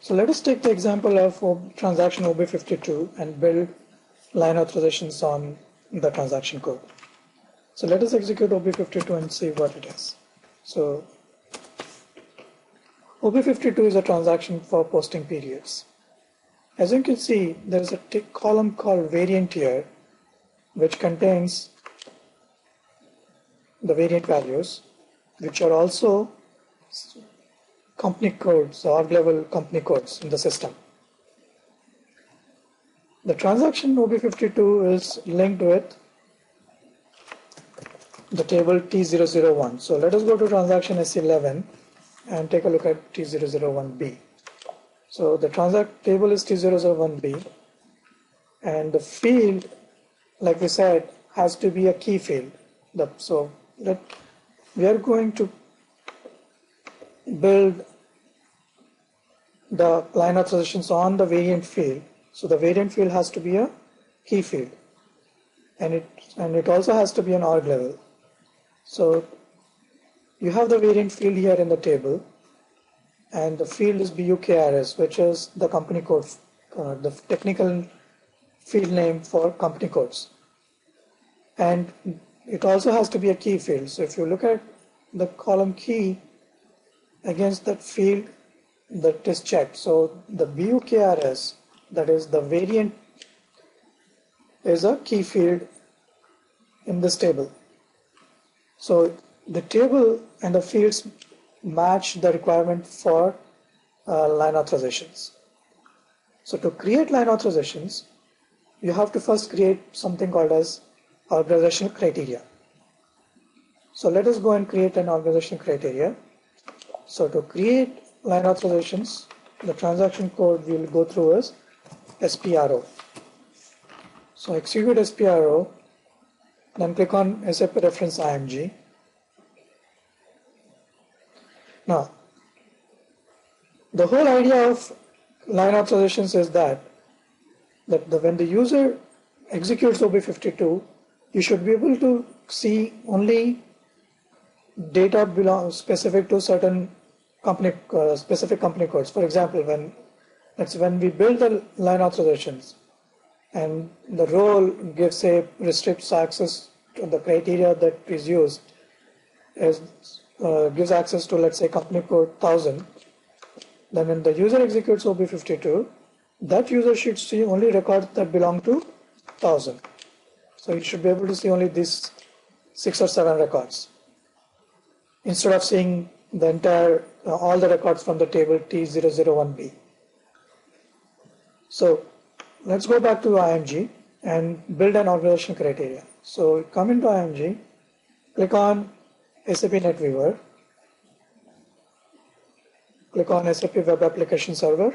So let us take the example of transaction OB52 and build line authorizations on the transaction code. So let us execute OB52 and see what it is. So OB52 is a transaction for posting periods. As you can see, there is a column called variant here, which contains the variant values, which are also company codes, org level company codes in the system. The transaction OB52 is linked with the table T001. So let us go to transaction S11 and take a look at T001B. So the table is T001B, and the field, like we said, has to be a key field. So we are going to build the line authorizations on the variant field. So the variant field has to be a key field, and it also has to be an org level. So you have the variant field here in the table, and the field is BUKRS, which is the company code, the technical field name for company codes. And it also has to be a key field. So if you look at the column key against that field, that is checked. So the BUKRS, that is the variant, is a key field in this table. So the table and the fields match the requirement for line authorizations. So to create line authorizations, you have to first create something called as organizational criteria. So let us go and create an organizational criteria. So to create line authorizations, the transaction code we will go through is SPRO. So execute SPRO, then click on SAP reference IMG. Now, the whole idea of line authorizations is that when the user executes OB52, you should be able to see only data specific to certain specific company codes. For example, when we build the line authorizations and the role restricts access to the criteria that is used, gives access to, let's say, company code 1000, then when the user executes OB52, that user should see only records that belong to 1000. So you should be able to see only these 6 or 7 records, instead of seeing the entire all the records from the table T001B. So let's go back to IMG and build an organization criteria. So come into IMG, click on SAP NetWeaver, click on SAP Web Application Server,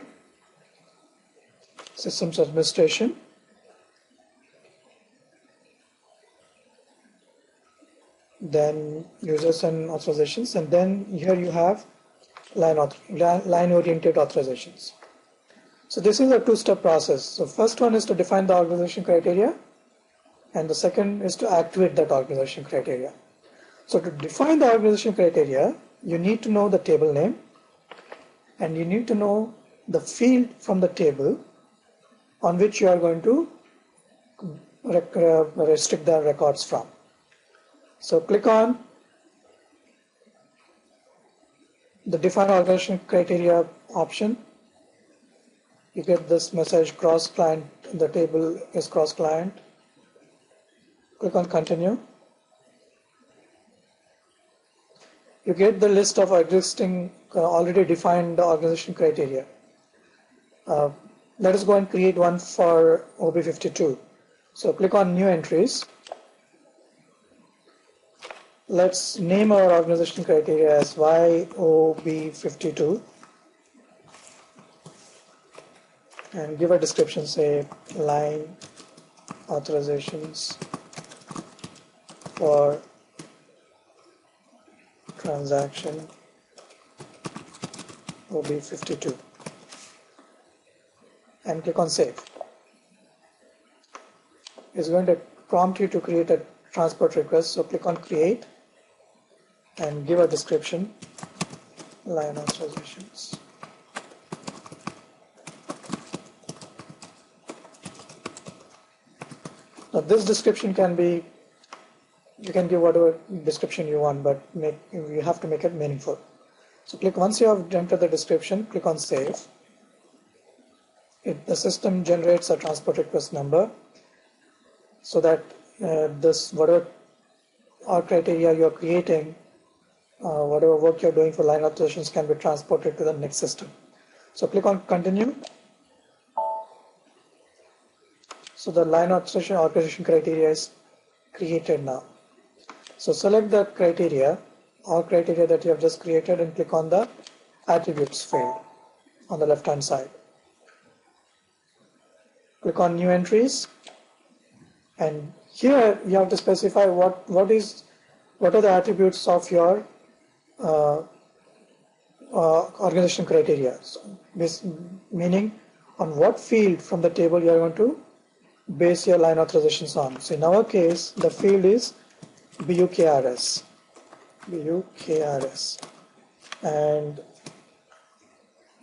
Systems Administration, then Users and Authorizations, and then here you have line-oriented authorizations. So this is a two-step process. So first one is to define the organization criteria, and the second is to activate that organization criteria. So to define the organization criteria, you need to know the table name, and you need to know the field from the table on which you are going to restrict the records from. So click on the define organization criteria option. You get this message, cross client, the table is cross client. Click on continue. You get the list of existing already defined organization criteria. Let us go and create one for OB52. So click on new entries. Let's name our organization criteria as YOB52 and give a description, say line authorizations for transaction OB52 and click on save. It's going to prompt you to create a transport request, so click on create and give a description, line authorizations Now this description can be, you can give whatever description you want, but you have to make it meaningful. So once you have entered the description, click on save. The system generates a transport request number so that this whatever or criteria you are creating, whatever work you're doing for line authorizations can be transported to the next system. So click on continue. So the line authorization criteria is created now. So select the criteria or criteria that you have just created and click on the attributes field on the left hand side. Click on new entries, and here you have to specify what are the attributes of your organization criteria. So this meaning on what field from the table you are going to base your line authorizations on. So in our case, the field is BUKRS, and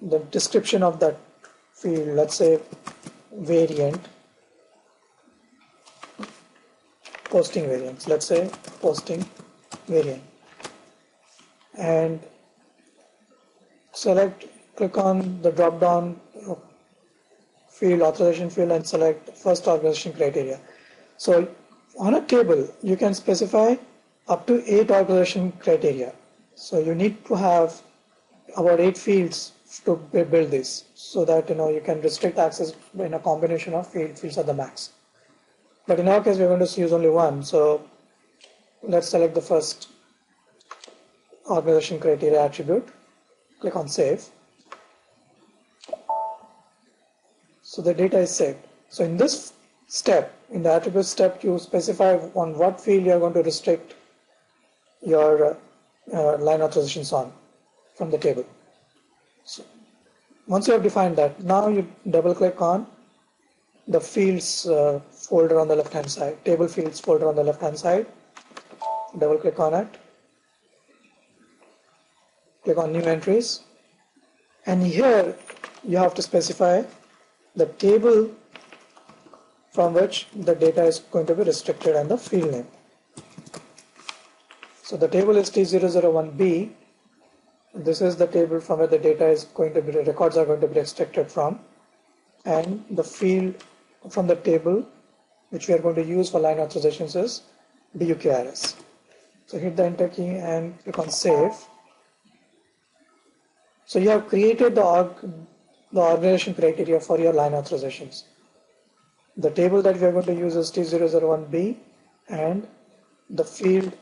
the description of that field, let's say variant, posting variants, let's say posting variant, and click on the drop down field, authorization field, and select first organization criteria. So on a table you can specify up to 8 organization criteria, so you need to have about 8 fields to build this, so that you can restrict access in a combination of fields at the max. But in our case we're going to use only one, so let's select the first organization criteria attribute, click on save. So the data is saved. So in this step, in the attribute step, you specify on what field you are going to restrict your line authorizations on from the table. So once you have defined that, now you double click on the fields folder on the left hand side, table fields folder on the left hand side, double click on it, click on new entries, and here you have to specify the table from which the data is going to be restricted and the field name. So the table is T001B. This is the table from where the data is going to be, records are going to be restricted from, and the field from the table which we are going to use for line authorizations is BUKRS. So hit the enter key and click on save. So you have created the organization criteria for your line authorizations. The table that we are going to use is T001B and the field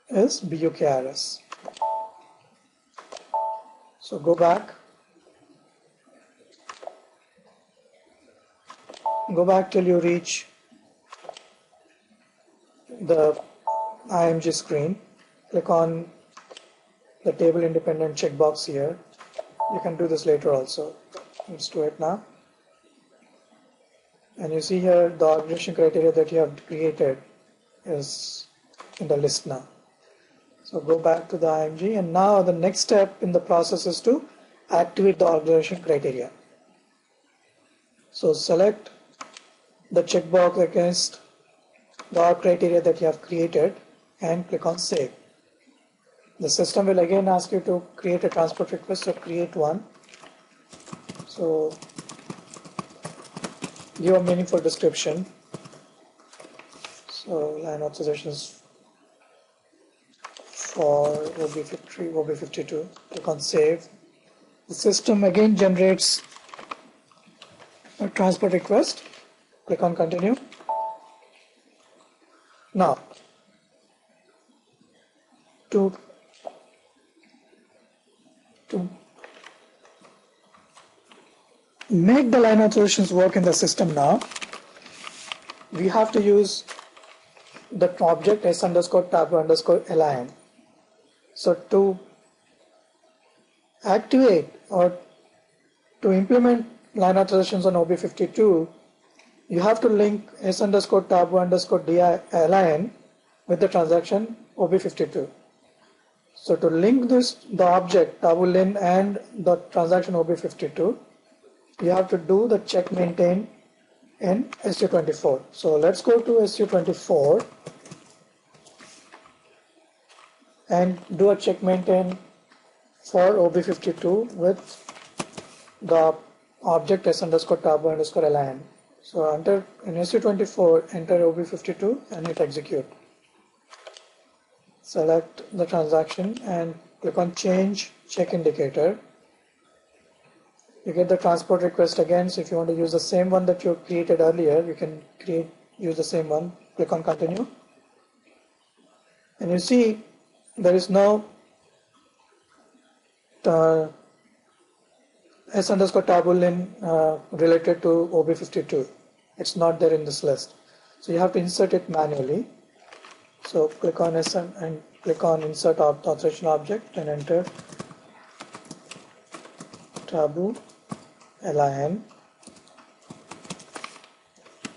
is BUKRS. So go back till you reach the IMG screen. Click on the table independent checkbox here. You can do this later also. Let's do it now. And you see here the organization criteria that you have created is in the list now. So go back to the IMG, and now the next step in the process is to activate the organization criteria. So select the checkbox against the org criteria that you have created and click on save. The system will again ask you to create a transport request, so create one. So give a meaningful description. So line authorizations for OB52, click on save. The system again generates a transport request, click on continue. Now to make the line authorizations work in the system now, we have to use the object s_tabu_lin. So to activate or to implement line authorizations on OB52, you have to link s_tabu_lin with the transaction OB52. So to link the object tabu_lin and the transaction OB52, you have to do the check maintain in SU24. So let's go to SU24 and do a check maintain for OB52 with the object s underscore tabo underscore align. So enter in SU24, enter OB52 and hit execute. Select the transaction and click on change check indicator. You get the transport request again, so if you want to use the same one that you created earlier, you can use the same one. Click on continue. And you see there is no s underscore tabulin related to OB52. It's not there in this list. So you have to insert it manually. So click on S and click on insert authorization object and enter tabu lin.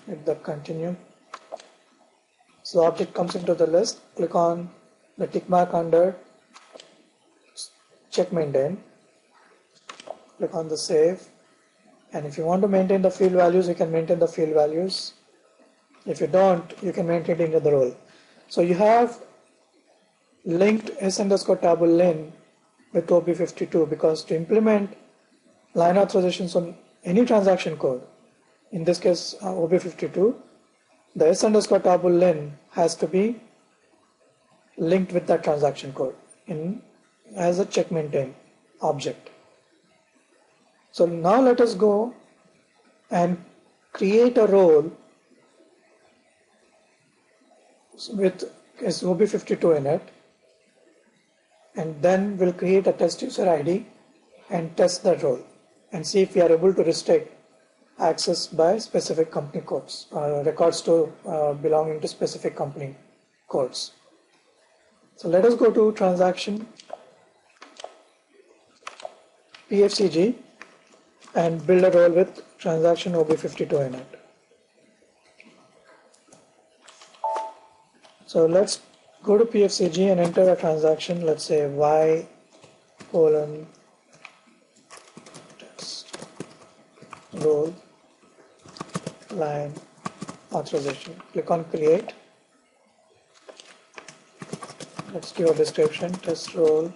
Hit the continue. So the object comes into the list. Click on the tick mark under check maintain. Click on the save. And if you want to maintain the field values, you can maintain the field values. If you don't, you can maintain it in the role. So you have linked s underscore tabulin with OB52 because to implement line authorizations on any transaction code, in this case OB52, the s underscore tabulin has to be linked with that transaction code as a check maintain object. So now let us go and create a role with OB52 in it, and then we'll create a test user ID and test that role and see if we are able to restrict access by specific company codes, records to belonging to specific company codes. So let us go to transaction PFCG and build a role with transaction OB52 in it. So let's go to PFCG and enter a transaction, let's say y colon test role line authorization. Click on create. Let's give a description, test role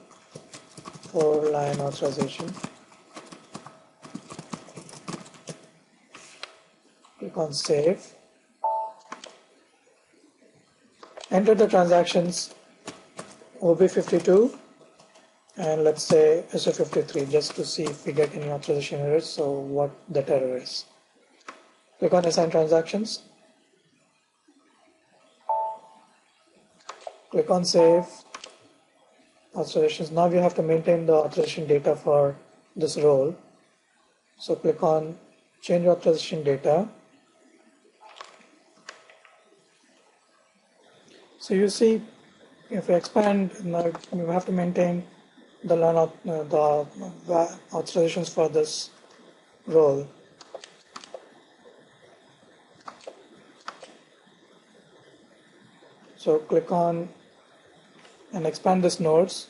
for line authorization. Click on save. Enter the transactions OB52 and let's say SO53 just to see if we get any authorization errors, so what that error is. Click on assign transactions. Click on save authorizations. Now we have to maintain the authorization data for this role. So click on change authorization data. So you see, if we expand, now we have to maintain the authorizations for this role. So click on and expand this nodes.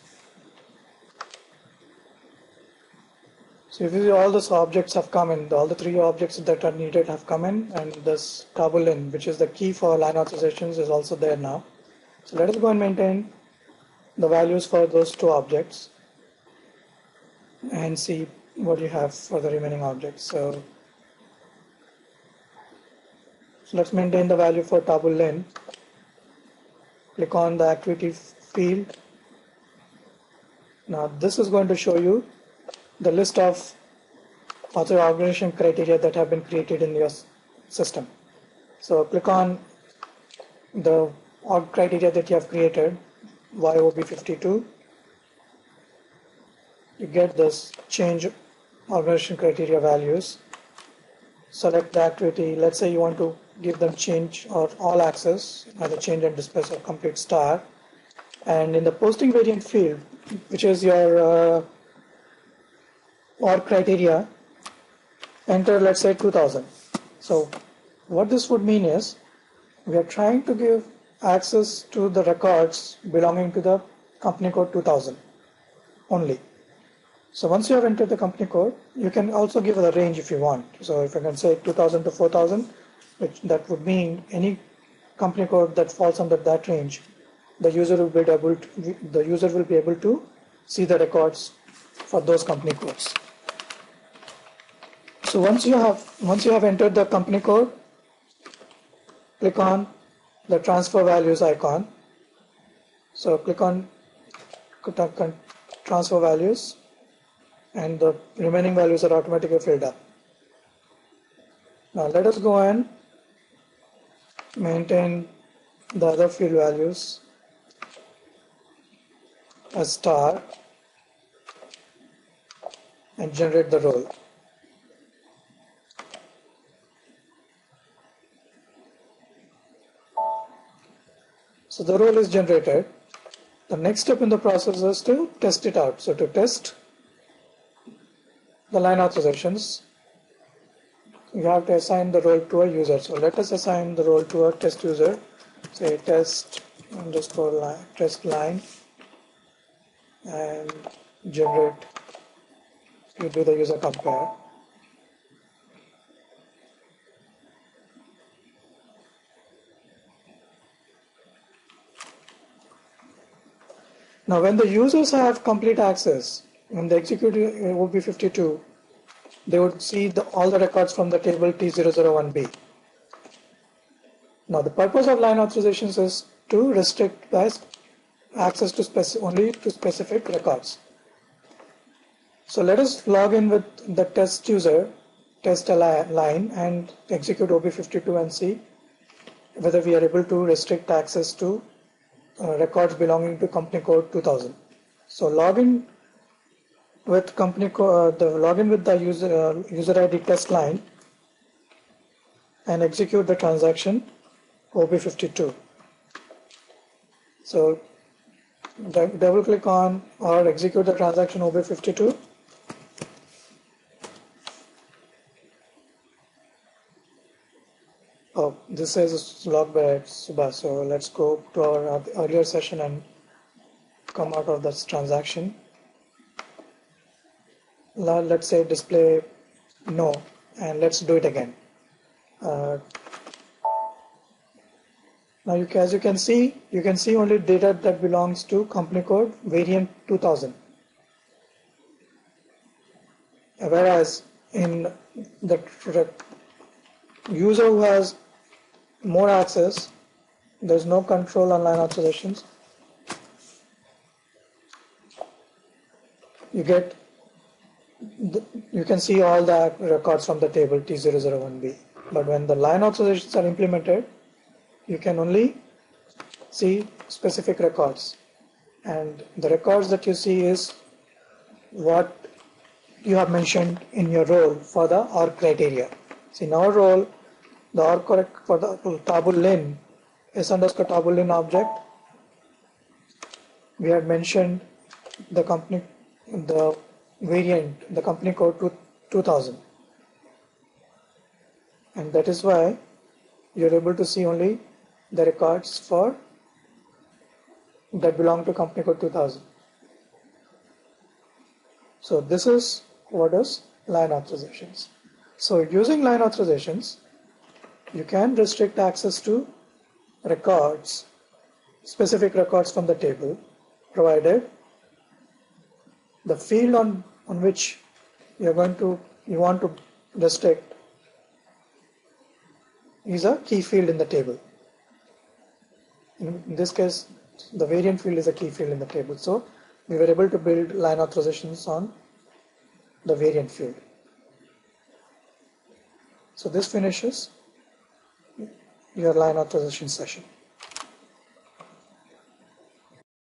So if you see, all those objects have come in, all the three objects that are needed have come in, and this tabulin, which is the key for line authorizations, is also there now. So let us go and maintain the values for those two objects and see what you have for the remaining objects. So let's maintain the value for tabulin. Click on the activity field. Now this is going to show you the list of authorization criteria that have been created in your system. So click on the org criteria that you have created, YOB52. You get this change organization criteria values. Select the activity. Let's say you want to give them change or all access, either change and displace or complete star. And in the posting variant field, which is your org criteria, enter, let's say, 2000. So what this would mean is we are trying to give access to the records belonging to the company code 2000 only. So once you have entered the company code, you can also give a range if you want. So if I can say 2000 to 4000, which that would mean any company code that falls under that range, the user will be able to see the records for those company codes. So once you have entered the company code, click on the transfer values icon. So click on transfer values, and the remaining values are automatically filled up. Now let us go and maintain the other field values as star and generate the role. So the role is generated. The next step in the process is to test it out. So to test the line authorizations, you have to assign the role to a user. So let us assign the role to a test user. Say test underscore line, test line, and generate. You do the user compare. Now when the users have complete access, when they execute OB52, they would see all the records from the table T001B. Now the purpose of line authorizations is to restrict access to only to specific records. So let us log in with the test user, test line, and execute OB52 and see whether we are able to restrict access to records belonging to company code 2000. So login with the user ID test line and execute the transaction OB52. So double click on or execute the transaction OB52. Oh, this says log by Subha. So let's go to our earlier session and come out of this transaction. Let's say display no, and let's do it again. Now as you can see only data that belongs to company code variant 2000. Whereas in the user who has more access, there's no control on line authorizations. You can see all the records from the table T001B. But when the line authorizations are implemented, you can only see specific records. And the records that you see is what you have mentioned in your role for the OR criteria. See, in our role, the OR correct for the tabulin s underscore tabulin object, we had mentioned the variant, the company code 2000, and that is why you're able to see only the records that belong to company code 2000. So this is what is line authorizations. So using line authorizations, you can restrict access to records, specific records from the table, provided the field on which you want to restrict is a key field in the table. In this case, the variant field is a key field in the table. So we were able to build line authorizations on the variant field. So this finishes your line authorization session.